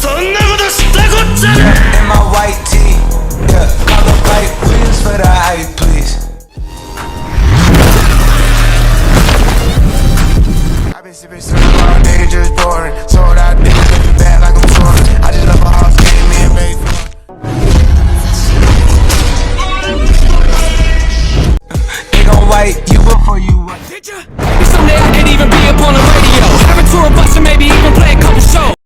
In my white tee, yeah, color white wheels for the hype, please. I've been sipping syrup all day, just boring. Sold out niggas looking bad like I'm touring. I just love a house game, me and baby. They gon' white you before you white. Someday I could even be up on the radio, have a tour bus and maybe even play a couple shows.